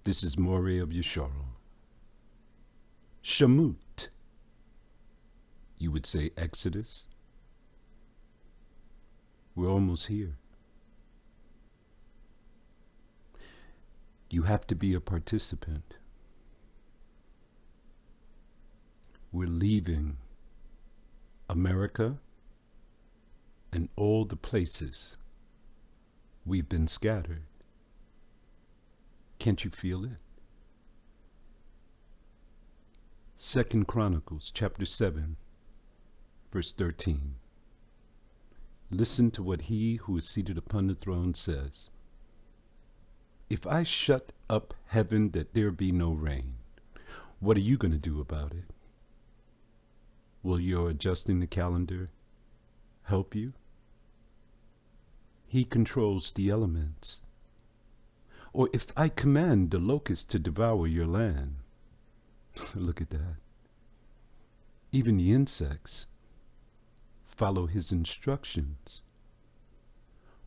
This is Moreh of Yesharel. Shamut. You would say Exodus. We're almost here. You have to be a participant. We're leaving America and all the places we've been scattered. Can't you feel it? 2 Chronicles chapter 7, verse 13. Listen to what he who is seated upon the throne says. If I shut up heaven that there be no rain, what are you going to do about it? Will your adjusting the calendar help you? He controls the elements. Or if I command the locusts to devour your land, look at that. Even the insects follow his instructions.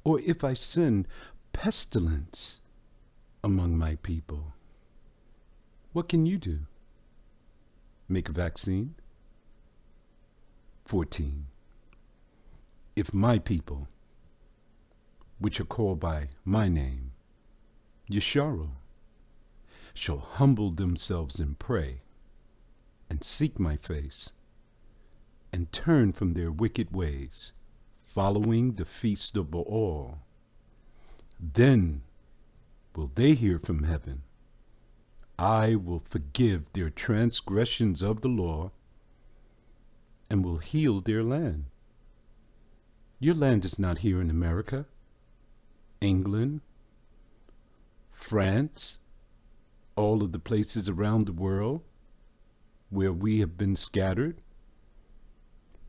Or if I send pestilence among my people, what can you do? Make a vaccine? 14. If my people, which are called by my name, Yesharel, shall humble themselves and pray, and seek my face, and turn from their wicked ways, following the feast of Baal, then will they hear from heaven. I will forgive their transgressions of the law, and will heal their land. Your land is not here in America, England, France, all of the places around the world where we have been scattered.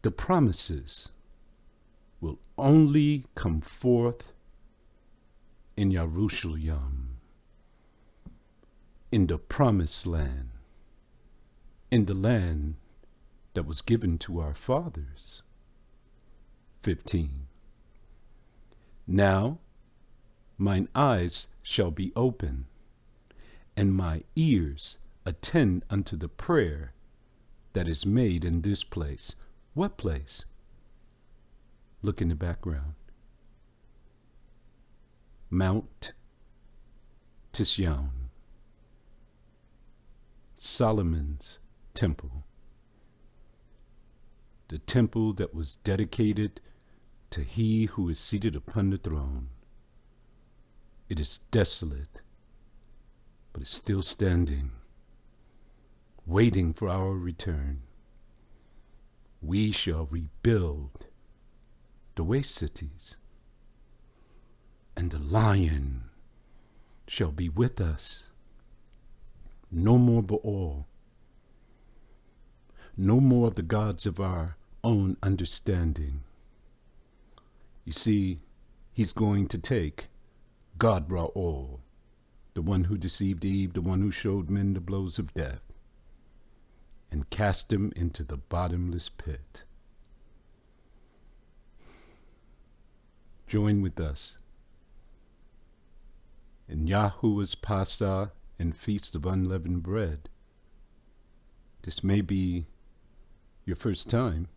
The promises will only come forth in Jerusalem, in the promised land, in the land that was given to our fathers. 15. Now mine eyes shall be open, and my ears attend unto the prayer that is made in this place. What place? Look in the background. Mount Tisyon, Solomon's temple. The temple that was dedicated to he who is seated upon the throne. It is desolate, but it's still standing, waiting for our return. We shall rebuild the waste cities, and the Lion shall be with us. No more Baal. No more of the gods of our own understanding. You see, he's going to take God Ra'ol, the one who deceived Eve, the one who showed men the blows of death, and cast him into the bottomless pit. Join with us in Yahuwah's Passover and Feast of Unleavened Bread. This may be your first time.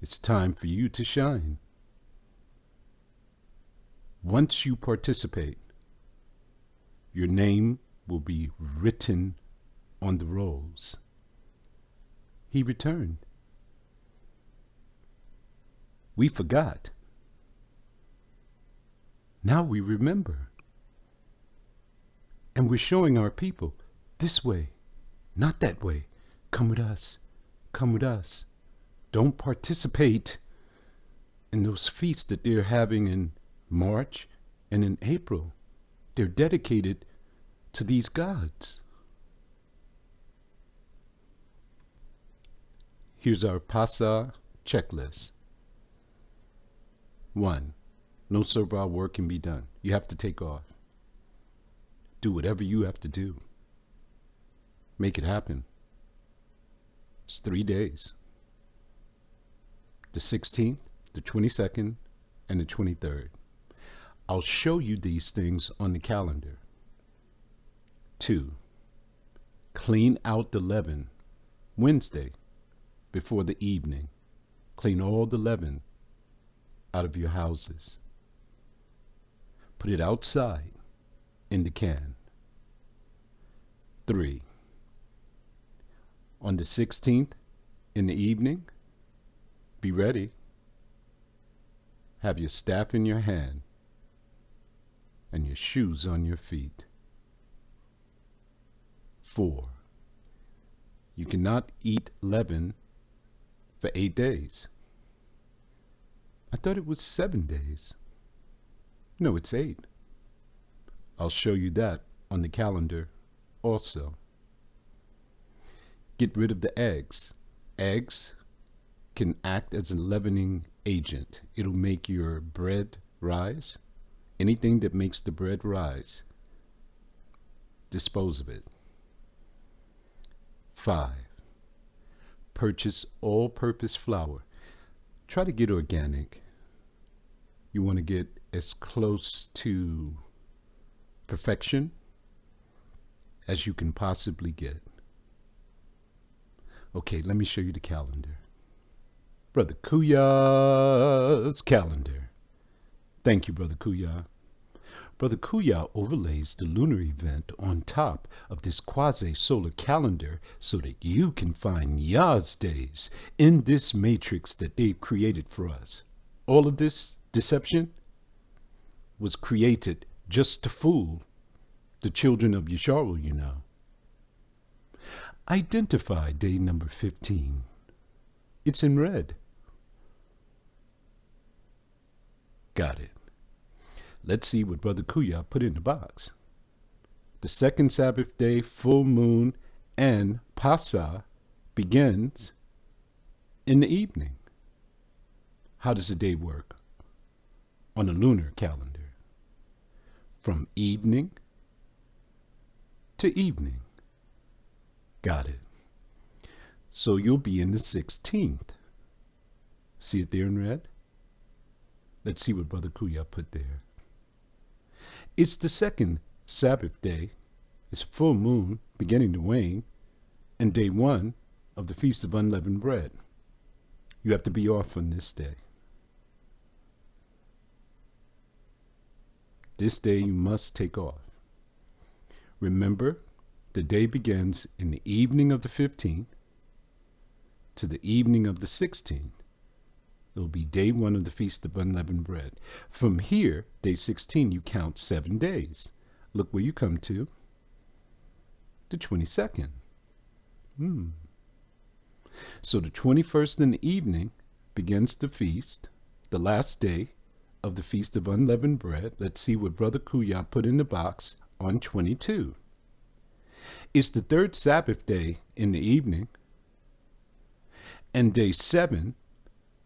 It's time for you to shine. Once you participate, your name will be written on the rolls. He returned. We forgot. Now we remember. And we're showing our people this way, not that way. Come with us. Come with us. Don't participate in those feasts that they're having in March and in April. They're dedicated to these gods. Here's our Passover checklist. 1. No servile work can be done. You have to take off. Do whatever you have to do. Make it happen. It's 3 days. The 16th, the 22nd, and the 23rd. I'll show you these things on the calendar. 2. Clean out the leaven Wednesday before the evening. Clean all the leaven out of your houses. Put it outside in the can. 3. On the 16th in the evening, be ready. Have your staff in your hand and your shoes on your feet. 4. You cannot eat leaven for 8 days. I thought it was 7 days. No, it's 8. I'll show you that on the calendar also. Get rid of the eggs. Eggs can act as a leavening agent. It'll make your bread rise. Anything that makes the bread rise, dispose of it. 5. Purchase all-purpose flour. Try to get organic. You want to get as close to perfection as you can possibly get. Okay, let me show you the calendar. Brother Kuya's calendar. Thank you, Brother Kuya. Brother Kuya overlays the lunar event on top of this quasi-solar calendar so that you can find Yah's days in this matrix that they've created for us. All of this deception was created just to fool the children of Yasharul, you know. Identify day number 15. It's in red. Got it. Let's see what Brother Kuya put in the box. The second Sabbath day, full moon, and Pasah begins in the evening. How does a day work on a lunar calendar? From evening to evening. Got it. So you'll be in the 16th. See it there in red? Let's see what Brother Kuya put there. It's the second Sabbath day. It's full moon beginning to wane, and day 1 of the Feast of Unleavened Bread. You have to be off on this day. This day you must take off. Remember, the day begins in the evening of the 15th to the evening of the 16th. It will be day 1 of the Feast of Unleavened Bread. From here, day 16, you count 7 days. Look where you come to. The 22nd. So the 21st in the evening begins the feast, the last day of the Feast of Unleavened Bread. Let's see what Brother Kuya put in the box on 22. It's the third Sabbath day in the evening and day 7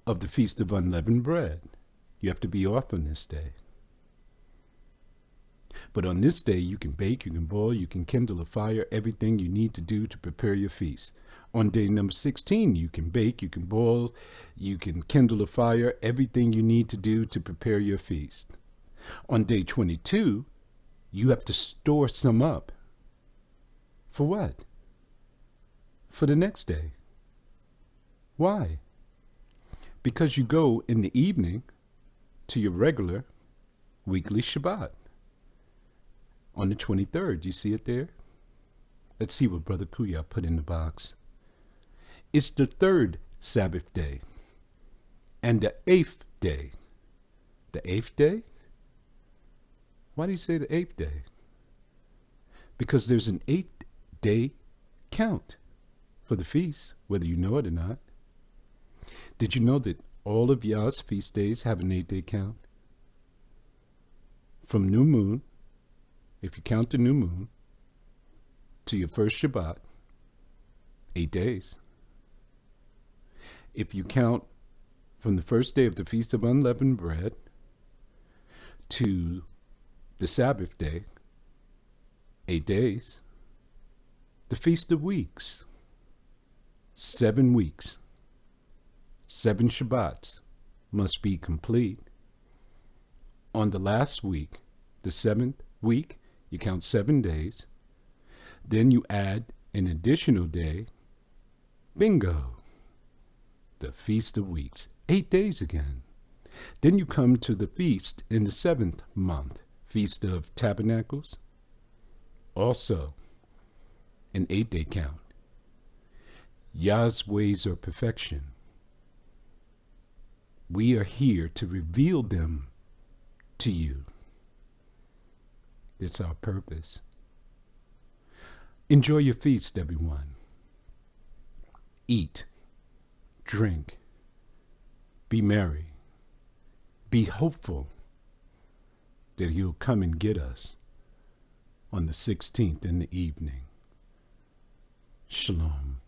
of the Feast of Unleavened Bread. You have to be off on this day. But on this day, you can bake, you can boil, you can kindle a fire, everything you need to do to prepare your feast. On day number 16, you can bake, you can boil, you can kindle a fire, everything you need to do to prepare your feast. On day 22, you have to store some up. For what? For the next day. Why? Because you go in the evening to your regular weekly Shabbat. On the 23rd, you see it there? Let's see what Brother Kuya put in the box. It's the third Sabbath day and the 8th day. The 8th day? Why do you say the 8th day? Because there's an 8-day count for the feast, whether you know it or not. Did you know that all of Yah's feast days have an 8-day count? From new moon, if you count the new moon, to your first Shabbat, 8 days. If you count from the first day of the Feast of Unleavened Bread to the Sabbath day, 8 days. The Feast of Weeks, 7 weeks. 7 Shabbats must be complete. On the last week, the seventh week, you count 7 days. Then you add an additional day. Bingo! The Feast of Weeks, 8 days again. Then you come to the feast in the 7th month, Feast of Tabernacles. Also, an 8-day count. Yah's ways are perfection. We are here to reveal them to you. It's our purpose. Enjoy your feast, everyone. Eat, drink, be merry, be hopeful that he'll come and get us on the 16th in the evening. Shalom.